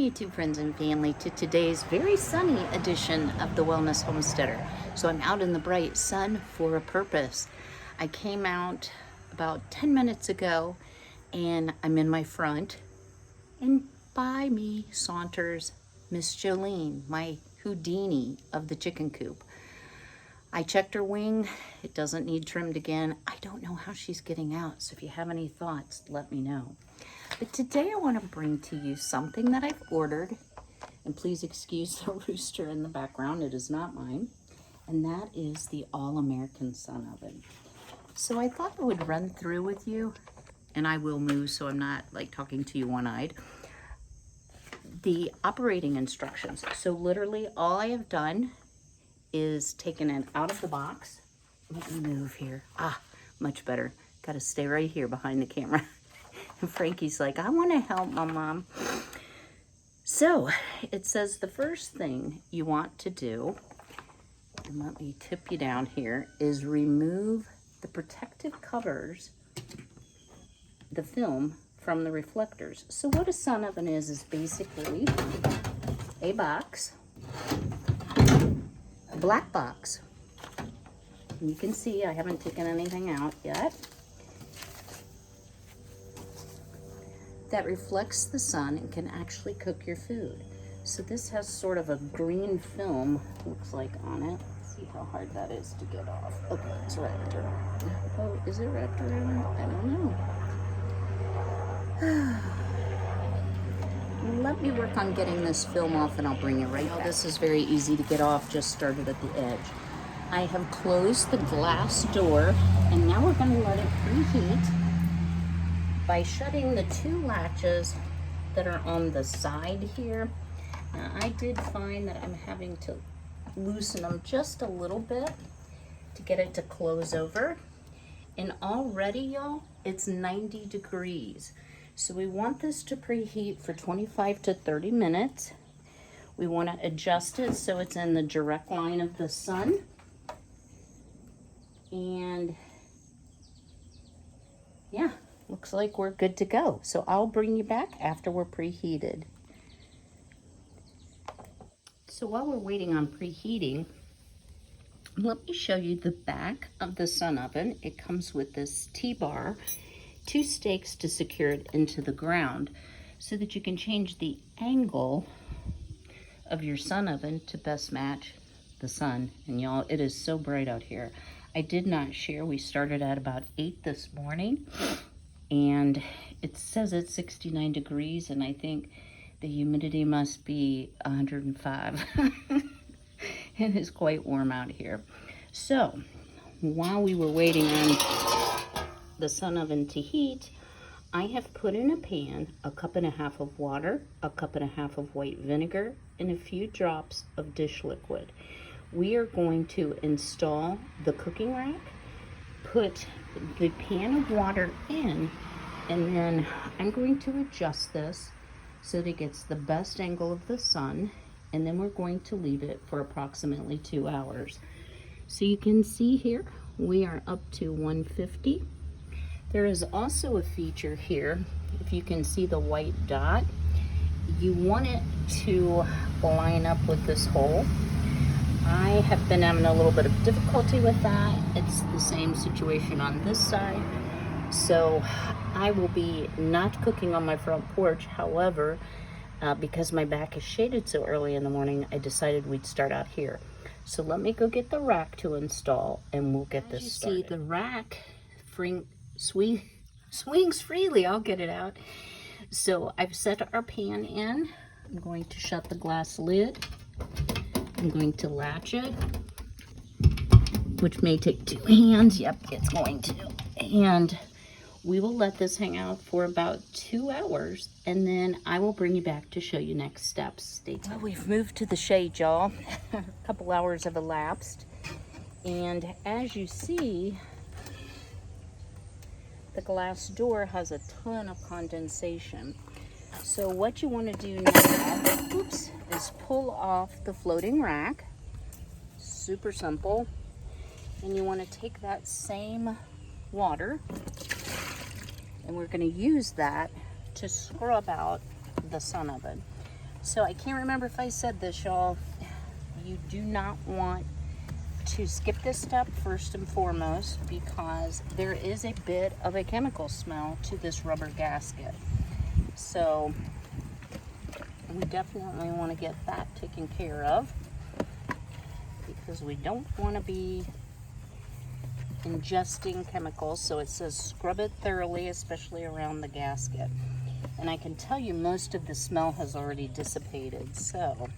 YouTube friends and family, to today's very sunny edition of the Wellness Homesteader. So I'm out in the bright sun for a purpose. I came out about 10 minutes ago and I'm in my front, and by me saunters Miss Jolene, my Houdini of the chicken coop. I checked her wing. It doesn't need trimmed again. I don't know how she's getting out, so if you have any thoughts, let me know. But today I want to bring to you something that I've ordered, and please excuse the rooster in the background, it is not mine, and that is the All-American Sun Oven. So I thought I would run through with you, and I will move so I'm not like talking to you one-eyed, the operating instructions. So literally all I have done is taken it out of the box. Let me move here. Much better. Got to stay right here behind the camera. And Frankie's like, I want to help my mom. So it says the first thing you want to do, and let me tip you down here, is remove the protective covers, the film, from the reflectors. So what a sun oven is basically a box, a black box. And you can see I haven't taken anything out yet. That reflects the sun and can actually cook your food. So this has sort of a green film, looks like, on it. Let's see how hard that is to get off. Okay, it's wrapped around. Oh, is it wrapped around? I don't know. Let me work on getting this film off and I'll bring it right back. This is very easy to get off, just started at the edge. I have closed the glass door and now we're gonna let it preheat by shutting the two latches that are on the side here. Now, I did find that I'm having to loosen them just a little bit to get it to close over. And already, y'all, it's 90 degrees. So we want this to preheat for 25 to 30 minutes. We want to adjust it so it's in the direct line of the sun. And yeah. Looks like we're good to go. So I'll bring you back after we're preheated. So while we're waiting on preheating, let me show you the back of the sun oven. It comes with this T-bar, 2 stakes to secure it into the ground so that you can change the angle of your sun oven to best match the sun. And y'all, it is so bright out here. I did not share, we started at about 8 this morning. And it says it's 69 degrees, and I think the humidity must be 105. It is quite warm out here. So while we were waiting on the sun oven to heat, I have put in a pan 1.5 cups of water, 1.5 cups of white vinegar, and a few drops of dish liquid. We are going to install the cooking rack, put the pan of water in, and then I'm going to adjust this so that it gets the best angle of the sun, and then we're going to leave it for approximately 2 hours. So you can see here we are up to 150. There is also a feature here, if you can see the white dot, you want it to line up with this hole. I have been having a little bit of difficulty with that. It's the same situation on this side. So I will be not cooking on my front porch. However, because my back is shaded so early in the morning, I decided we'd start out here. So let me go get the rack to install and we'll get this started. See, the rack swings freely. I'll get it out. So I've set our pan in. I'm going to shut the glass lid. I'm going to latch it, which may take 2 hands. Yep, it's going to. And we will let this hang out for about 2 hours, and then I will bring you back to show you next steps. Stay tuned. Well, we've moved to the shade, y'all. A couple hours have elapsed. And as you see, the glass door has a ton of condensation. So what you want to do now, is pull off the floating rack. Super simple. And you want to take that same water, and we're going to use that to scrub out the sun oven. So I can't remember if I said this, y'all. You do not want to skip this step first and foremost, because there is a bit of a chemical smell to this rubber gasket. So we definitely want to get that taken care of, because we don't want to be ingesting chemicals. So it says scrub it thoroughly, especially around the gasket. And I can tell you most of the smell has already dissipated. So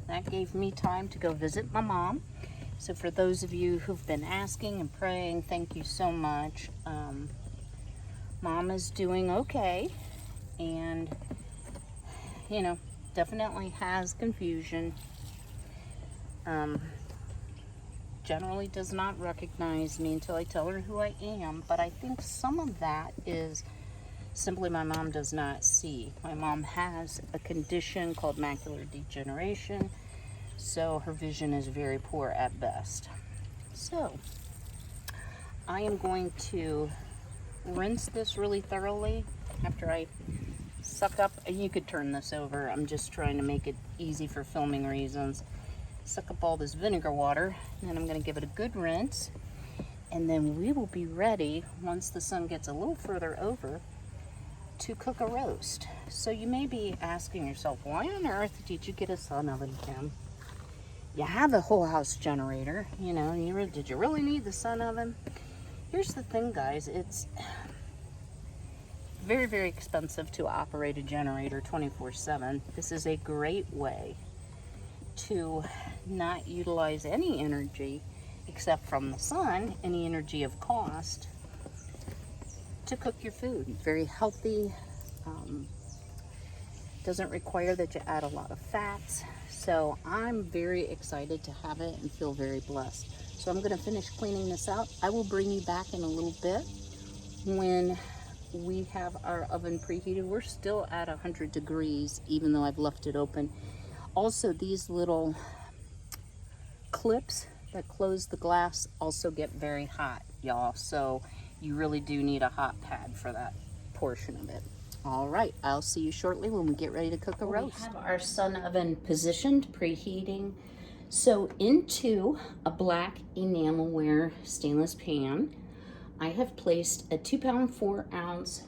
that gave me time to go visit my mom. So for those of you who've been asking and praying, thank you so much. Mom is doing okay, and you know, definitely has confusion. Generally does not recognize me until I tell her who I am, but I think some of that is simply my mom does not see. My mom has a condition called macular degeneration, so her vision is very poor at best. So I am going to rinse this really thoroughly after I suck up, and you could turn this over, I'm just trying to make it easy for filming reasons. Suck up all this vinegar water, and then I'm going to give it a good rinse, and then we will be ready once the sun gets a little further over to cook a roast. So you may be asking yourself, why on earth did you get a sun oven, Kim? You have a whole house generator, you know, did you really need the sun oven? Here's the thing, guys, it's very, very expensive to operate a generator 24/7. This is a great way to not utilize any energy except from the sun, any energy of cost, to cook your food. Very healthy, doesn't require that you add a lot of fats. So I'm very excited to have it and feel very blessed. So I'm going to finish cleaning this out. I will bring you back in a little bit when we have our oven preheated. We're still at 100 degrees, even though I've left it open. Also, these little clips that close the glass also get very hot, y'all. So you really do need a hot pad for that portion of it. All right, I'll see you shortly when we get ready to cook a roast. We have our sun oven positioned, preheating. So into a black enamelware stainless pan, I have placed a 2-pound, 4-ounce,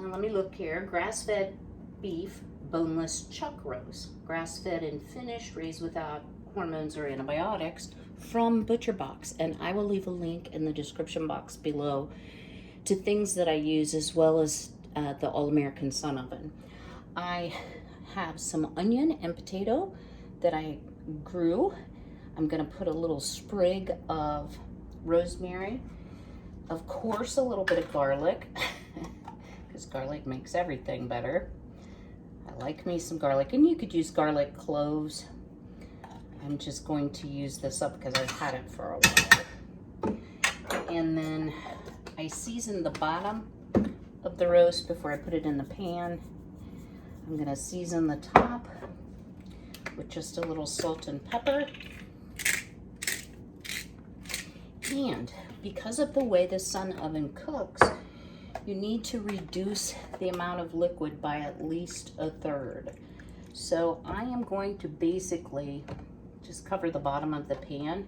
let me look here, grass-fed beef boneless chuck roast, grass-fed and finished, raised without hormones or antibiotics, from ButcherBox. And I will leave a link in the description box below to things that I use, as well as the All-American Sun Oven. I have some onion and potato that I grew. I'm gonna put a little sprig of rosemary, of course a little bit of garlic, because garlic makes everything better. I like me some garlic, and you could use garlic cloves. I'm just going to use this up because I've had it for a while. And then I season the bottom of the roast before I put it in the pan. I'm gonna season the top with just a little salt and pepper. And because of the way the sun oven cooks, you need to reduce the amount of liquid by at least a third. So I am going to basically just cover the bottom of the pan,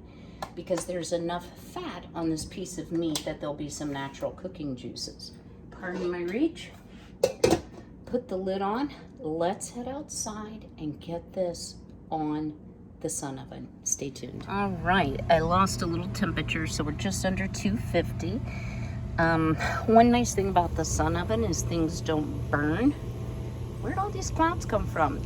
because there's enough fat on this piece of meat that there'll be some natural cooking juices. Pardon my reach. Put the lid on. Let's head outside and get this on the sun oven. Stay tuned. All right, I lost a little temperature, so we're just under 250. One nice thing about the sun oven is things don't burn. Where'd all these clouds come from?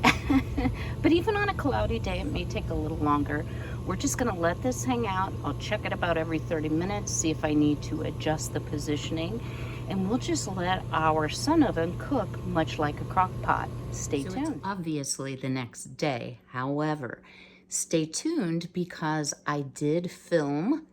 But even on a cloudy day, it may take a little longer. We're just gonna let this hang out. I'll check it about every 30 minutes, see if I need to adjust the positioning, and we'll just let our sun oven cook much like a crock pot. Stay tuned. It's obviously the next day. However, stay tuned, because I did film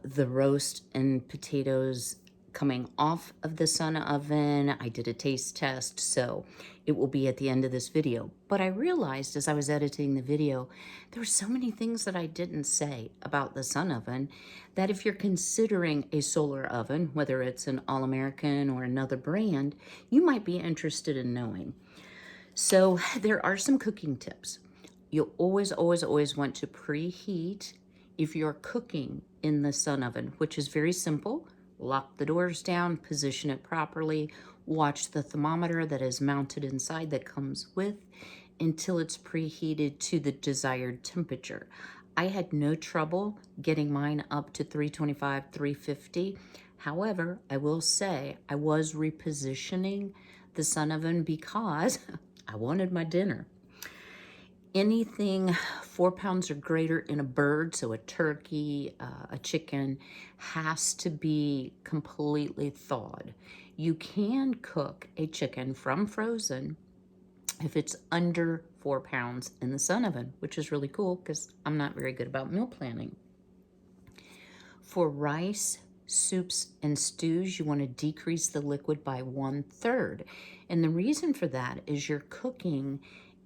the roast and potatoes coming off of the Sun Oven. I did a taste test, so it will be at the end of this video. But I realized as I was editing the video, there were so many things that I didn't say about the Sun Oven that if you're considering a solar oven, whether it's an All-American or another brand, you might be interested in knowing. So there are some cooking tips. You'll always want to preheat if you're cooking in the Sun Oven, which is very simple. Lock the doors down, position it properly, watch the thermometer that is mounted inside that comes with until it's preheated to the desired temperature. I had no trouble getting mine up to 325, 350. However, I will say I was repositioning the Sun Oven because I wanted my dinner. Anything 4 pounds or greater in a bird, so a turkey, a chicken, has to be completely thawed. You can cook a chicken from frozen if it's under 4 pounds in the Sun Oven, which is really cool because I'm not very good about meal planning. For rice, soups, and stews, you want to decrease the liquid by 1/3. And the reason for that is you're cooking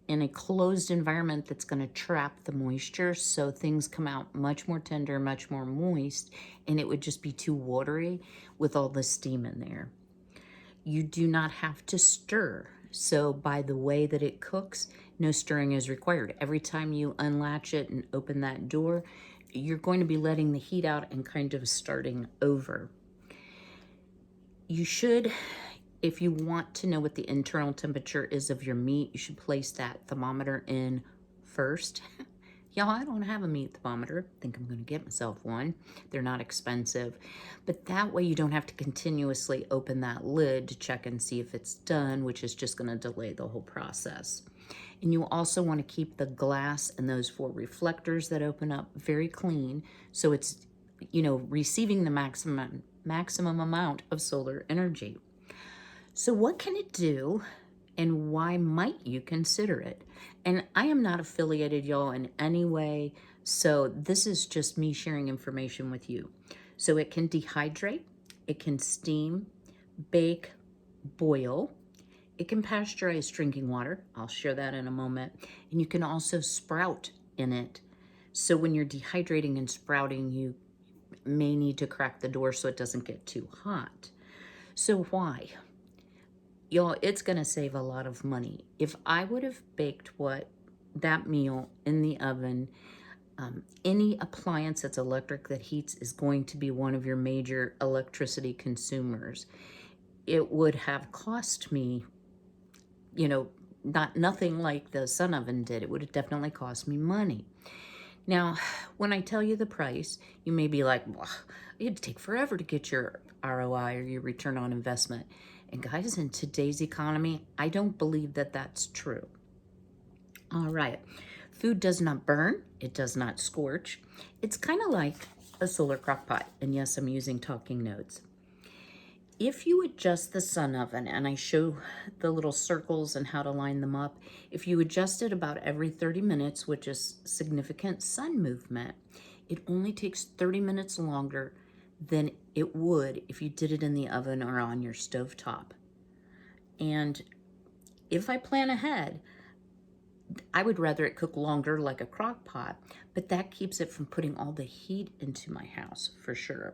in a closed environment that's going to trap the moisture, so things come out much more tender, much more moist, and it would just be too watery with all the steam in there. You do not have to stir, so by the way that it cooks, no stirring is required. Every time you unlatch it and open that door, you're going to be letting the heat out and kind of starting over. You should, if you want to know what the internal temperature is of your meat, you should place that thermometer in first. Y'all, I don't have a meat thermometer. I think I'm going to get myself one. They're not expensive. But that way you don't have to continuously open that lid to check and see if it's done, which is just going to delay the whole process. And you also want to keep the glass and those 4 reflectors that open up very clean, so it's, you know, receiving the maximum amount of solar energy. So what can it do, and why might you consider it? And I am not affiliated, y'all, in any way, so this is just me sharing information with you. So it can dehydrate, it can steam, bake, boil. It can pasteurize drinking water. I'll share that in a moment. And you can also sprout in it. So when you're dehydrating and sprouting, you may need to crack the door so it doesn't get too hot. So why? Y'all, it's going to save a lot of money. If I would have baked that meal in the oven, any appliance that's electric that heats is going to be one of your major electricity consumers. It would have cost me, you know, nothing like the Sun Oven did. It would have definitely cost me money. Now, when I tell you the price, you may be like, well, it'd take forever to get your ROI or your return on investment. And guys, in today's economy, I don't believe that that's true. All right. Food does not burn. It does not scorch. It's kind of like a solar crock pot. And yes, I'm using talking notes. If you adjust the Sun Oven, and I show the little circles and how to line them up, if you adjust it about every 30 minutes, which is significant sun movement, it only takes 30 minutes longer than it would if you did it in the oven or on your stovetop. And if I plan ahead, I would rather it cook longer like a crock pot, but that keeps it from putting all the heat into my house for sure.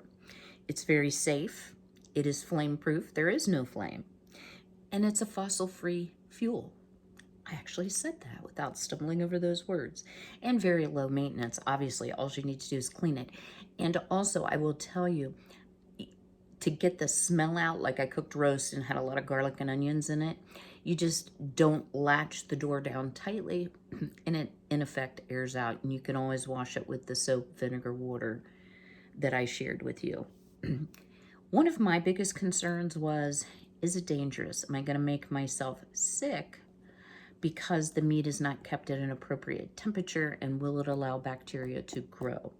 It's very safe. It is flame proof. There is no flame. And it's a fossil-free fuel. I actually said that without stumbling over those words. And very low maintenance. Obviously, all you need to do is clean it. And also, I will tell you, to get the smell out, like I cooked roast and had a lot of garlic and onions in it, you just don't latch the door down tightly, and it, in effect, airs out. And you can always wash it with the soap, vinegar, water that I shared with you. One of my biggest concerns was, is it dangerous? Am I going to make myself sick because the meat is not kept at an appropriate temperature, and will it allow bacteria to grow?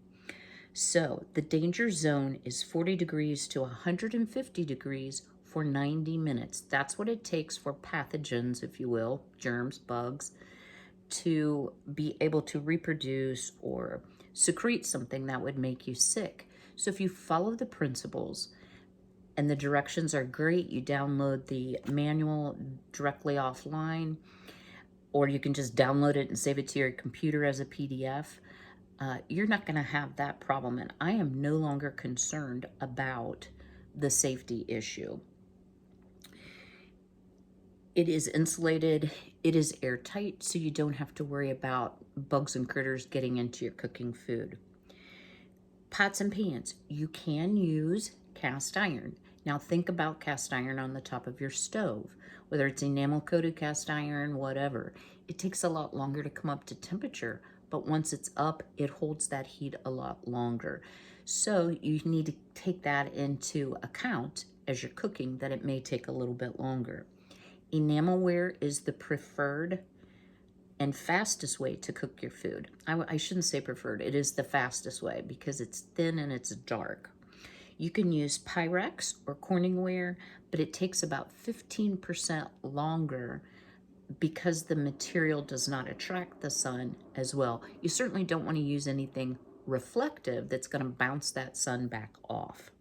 So the danger zone is 40 degrees to 150 degrees for 90 minutes. That's what it takes for pathogens, if you will, germs, bugs, to be able to reproduce or secrete something that would make you sick. So if you follow the principles, and the directions are great. You download the manual directly offline, or you can just download it and save it to your computer as a PDF. You're not going to have that problem, and I am no longer concerned about the safety issue. It is insulated, it is airtight, so you don't have to worry about bugs and critters getting into your cooking food. Pots and pans, you can use cast iron. Now think about cast iron on the top of your stove, whether it's enamel coated cast iron, whatever. It takes a lot longer to come up to temperature, but once it's up, it holds that heat a lot longer. So you need to take that into account as you're cooking, that it may take a little bit longer. Enamelware is the preferred and fastest way to cook your food. I shouldn't say preferred, it is the fastest way because it's thin and it's dark. You can use Pyrex or Corningware, but it takes about 15% longer because the material does not attract the sun as well. You certainly don't want to use anything reflective that's going to bounce that sun back off.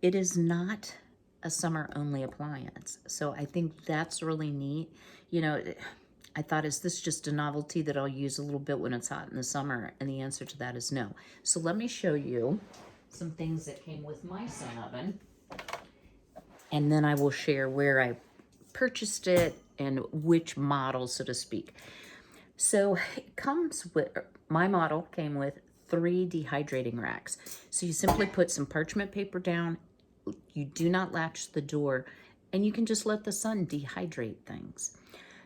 It is not a summer only appliance, so I think that's really neat. You know, I thought, is this just a novelty that I'll use a little bit when it's hot in the summer? And the answer to that is no. So let me show you some things that came with my sun oven, and then I will share where I purchased it and which model, so to speak. So it comes with, my model came with 3 dehydrating racks. So you simply put some parchment paper down, you do not latch the door, and you can just let the sun dehydrate things.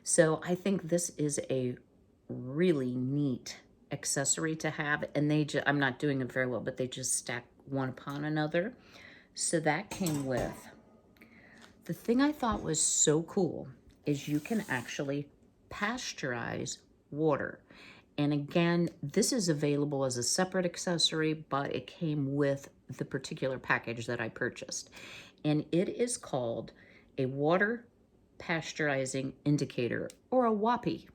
So I think this is a really neat accessory to have, and I'm not doing it very well, but they just stack one upon another. So that came with. The thing I thought was so cool is you can actually pasteurize water. And again, this is available as a separate accessory, but it came with the particular package that I purchased. And it is called a water pasteurizing indicator, or a WAPI.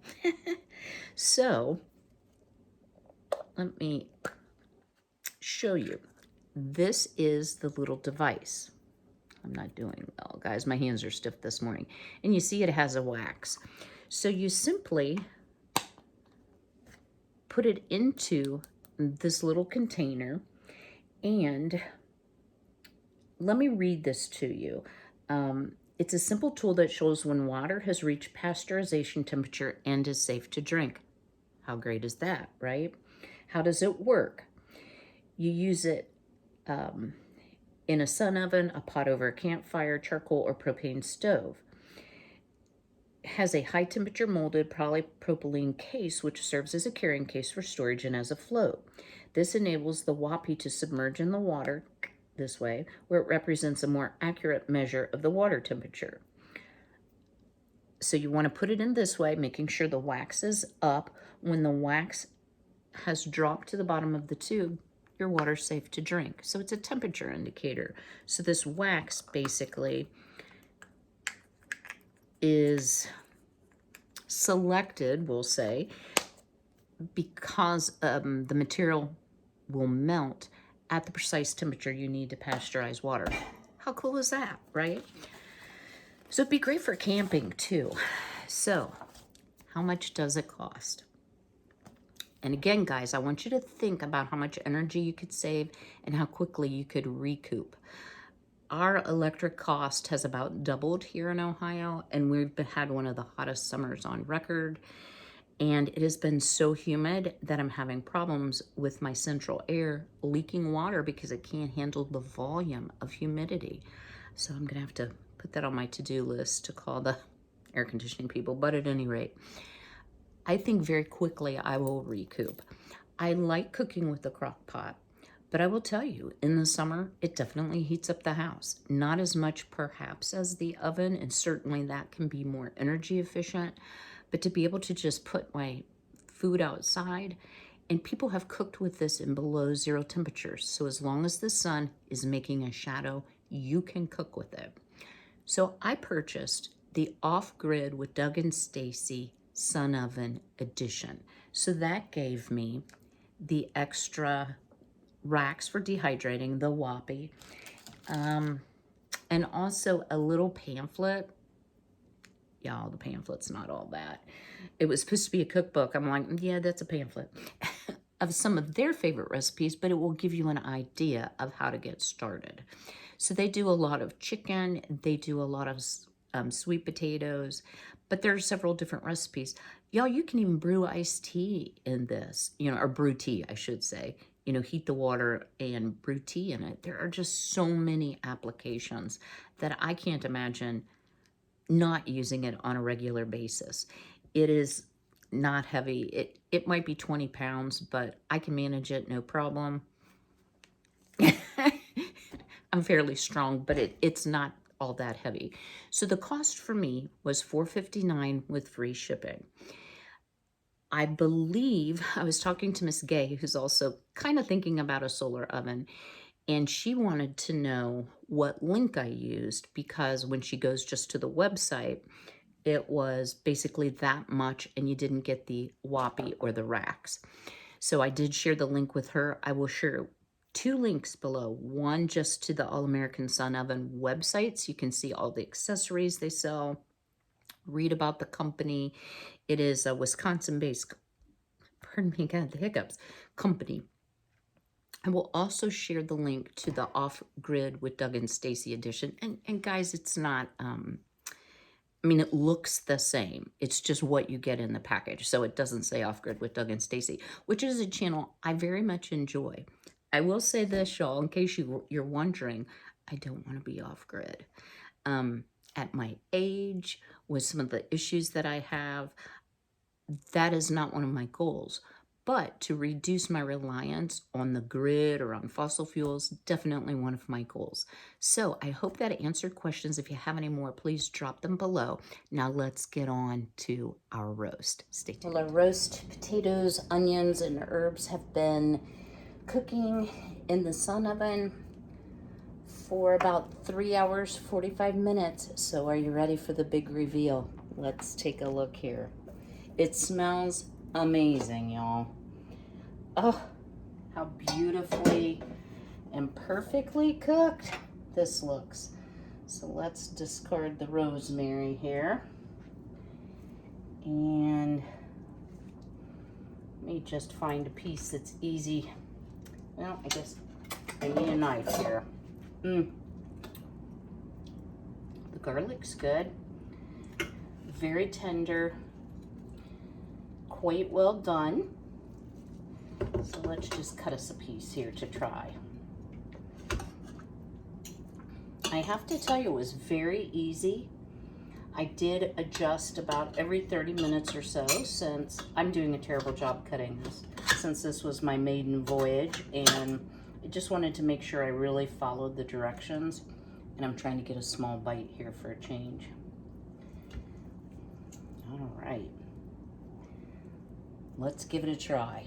So let me show you. This is the little device. I'm not doing well, guys. My hands are stiff this morning. And you see it has a wax. So you simply put it into this little container, and let me read this to you. It's a simple tool that shows when water has reached pasteurization temperature and is safe to drink. How great is that, right? How does it work? You use it in a sun oven, a pot over a campfire, charcoal, or propane stove. It has a high temperature molded polypropylene case which serves as a carrying case for storage and as a float. This enables the WAPI to submerge in the water this way, where it represents a more accurate measure of the water temperature. So you want to put it in this way, making sure the wax is up. When the wax has dropped to the bottom of the tube, your water's safe to drink. So it's a temperature indicator. So this wax basically is selected, we'll say, because the material will melt at the precise temperature you need to pasteurize water. How cool is that, right? So it'd be great for camping too. So how much does it cost? And again, guys, I want you to think about how much energy you could save and how quickly you could recoup. Our electric cost has about doubled here in Ohio, and we've had one of the hottest summers on record. And it has been so humid that I'm having problems with my central air leaking water because it can't handle the volume of humidity. So I'm gonna have to put that on my to-do list to call the air conditioning people. But at any rate, I think very quickly I will recoup. I like cooking with the crock pot, but I will tell you, in the summer, it definitely heats up the house. Not as much perhaps as the oven, and certainly that can be more energy efficient. But to be able to just put my food outside, and people have cooked with this in below 0 temperatures. So as long as the sun is making a shadow, you can cook with it. So I purchased the Off-Grid with Doug and Stacy Sun Oven Edition. So that gave me the extra racks for dehydrating, the WAPI. and also a little pamphlet. Y'all, the pamphlet's not all that. It was supposed to be a cookbook. I'm like, yeah, that's a pamphlet of some of their favorite recipes, but it will give you an idea of how to get started. So they do a lot of chicken, they do a lot of sweet potatoes, but there are several different recipes. Y'all, you can even brew iced tea in this, or brew tea, I should say. Heat the water and brew tea in it. There are just so many applications that I can't imagine not using it on a regular basis. It is not heavy. It might be 20 pounds, but I can manage it no problem. I'm fairly strong, but it's not all that heavy. So the cost for me was $4.59 with free shipping. I believe I was talking to Miss Gay, who's also kind of thinking about a solar oven, and she wanted to know what link I used, because when she goes just to the website, it was basically that much and you didn't get the Whoppy or the racks. So I did share the link with her. I will share 2 links below. One just to the All American Sun Oven website, so you can see all the accessories they sell, read about the company. It is a Wisconsin-based, pardon me, God, the hiccups, company. I will also share the link to the Off Grid with Doug and Stacy edition. And guys, it's not, it looks the same. It's just what you get in the package. So it doesn't say Off Grid with Doug and Stacy, which is a channel I very much enjoy. I will say this, y'all, in case you're wondering, I don't want to be off grid. At my age, with some of the issues that I have, that is not one of my goals. But to reduce my reliance on the grid or on fossil fuels, definitely one of my goals. So I hope that answered questions. If you have any more, please drop them below. Now let's get on to our roast. Stay tuned. Well, our roast potatoes, onions, and herbs have been cooking in the sun oven for about 3 hours, 45 minutes. So are you ready for the big reveal? Let's take a look here. It smells amazing, y'all. Oh, how beautifully and perfectly cooked this looks. So let's discard the rosemary here. And let me just find a piece that's easy. Well, I guess I need a knife here. The garlic's good. Very tender. Quite well done. So let's just cut us a piece here to try. I have to tell you, it was very easy. I did adjust about every 30 minutes or so, since I'm doing a terrible job cutting this, since this was my maiden voyage, and I just wanted to make sure I really followed the directions. And I'm trying to get a small bite here for a change. All right. Let's give it a try.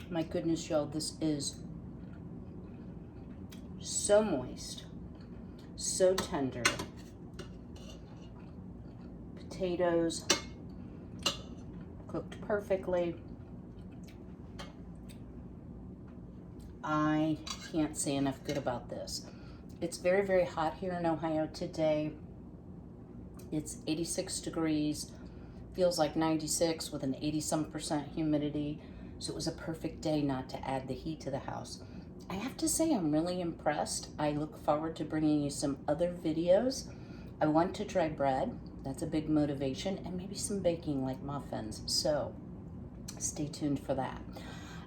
My goodness, y'all, this is so moist, so tender. Potatoes cooked perfectly. I can't say enough good about this. It's very, very hot here in Ohio today. It's 86 degrees, feels like 96 with an 80-some% humidity. So it was a perfect day not to add the heat to the house. I have to say, I'm really impressed. I look forward to bringing you some other videos. I want to try bread. That's a big motivation, and maybe some baking like muffins. So stay tuned for that.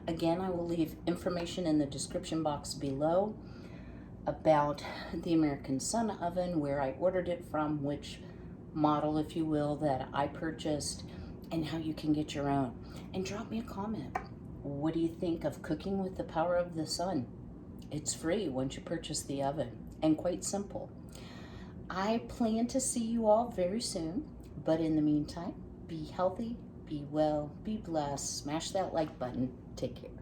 Again, I will leave information in the description box below about the American Sun Oven, where I ordered it from, which model, if you will, that I purchased, and how you can get your own. And drop me a comment. What do you think of cooking with the power of the sun? It's free once you purchase the oven, and quite simple. I plan to see you all very soon, but in the meantime, be healthy, be well, be blessed, smash that like button. Take care.